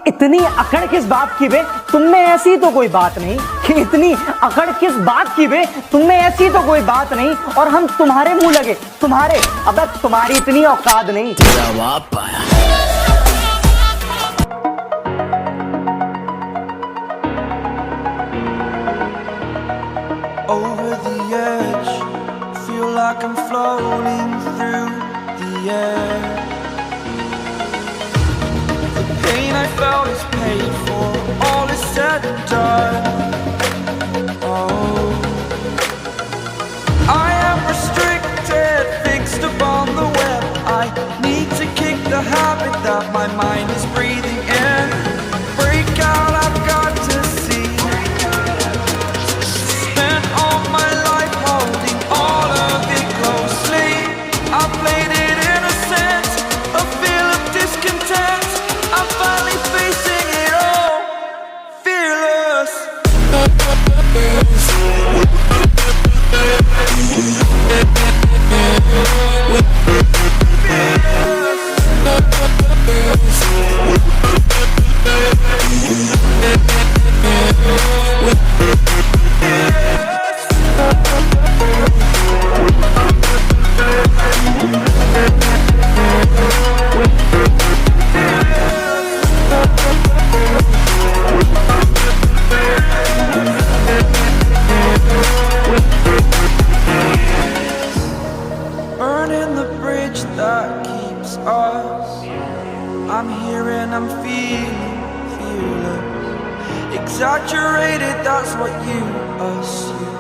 इतनी अकड़ किस बात की बे, तुम में ऐसी तो कोई बात नहीं। कि इतनी अकड़ किस बात की बे, तुम में ऐसी तो कोई बात नहीं। और हम तुम्हारे मुंह लगे, तुम्हारे, अबे तुम्हारी इतनी औकात नहीं। जवाब पाया। Over the edge, feel like I'm floating through the air. The pain I felt is paid for, all is said and done. Oh, I am restricted, fixed upon the web. I need to kick the habit that my mind is breathing in. Break out, I've got to see. Spent all my life holding all of it closely. I played it innocent, a feel of discontent. I'm finally facing it all, fearless. Burning the bridge that keeps us. I'm here and I'm feeling fearless. Exaggerated, that's what you assume.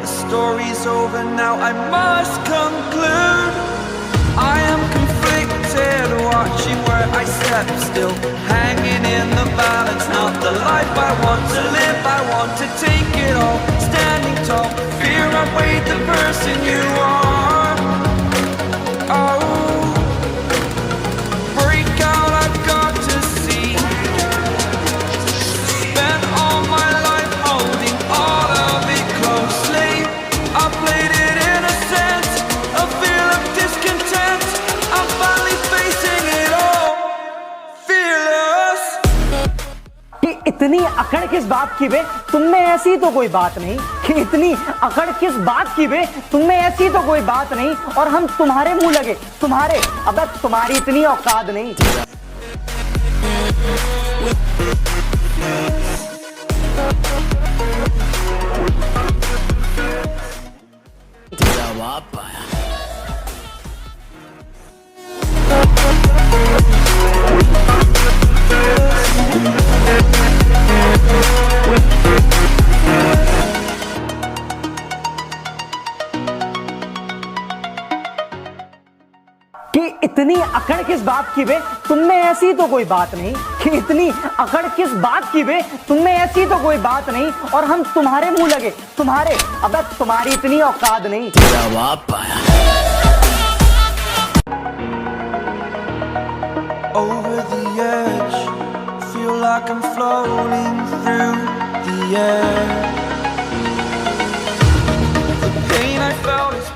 The story's over now, I must conclude. I am conflicted, watching where I step still, hanging in the balance. Not the life I want to live, I want to take it all. Standing tall, fear outweighed the person you are. Oh, break out, I've got to see. Spent all my life holding all of it closely. I played it innocent, a feel of discontent. I'm finally facing it all, fearless. कि इतनी अकड़ किस बात की बे, तुम में ऐसी तो कोई बात नहीं। कि इतनी अकड़ किस बात की बे, तुम में ऐसी तो कोई बात नहीं। और हम तुम्हारे मुंह लगे, तुम्हारे, अबे तुम्हारी इतनी औकात नहीं। जवाब पाया। कि इतनी अकड़ किस बात की बे, तुम में ऐसी तो कोई बात नहीं। कि इतनी अकड़ किस बात की बे, तुम में ऐसी तो कोई बात नहीं। और हम तुम्हारे मुंह लगे, तुम्हारे, अबे तुम्हारी इतनी औकात नहीं। जवाब पाया। Over the edge, feel like I'm floating through the air. The pain I felt is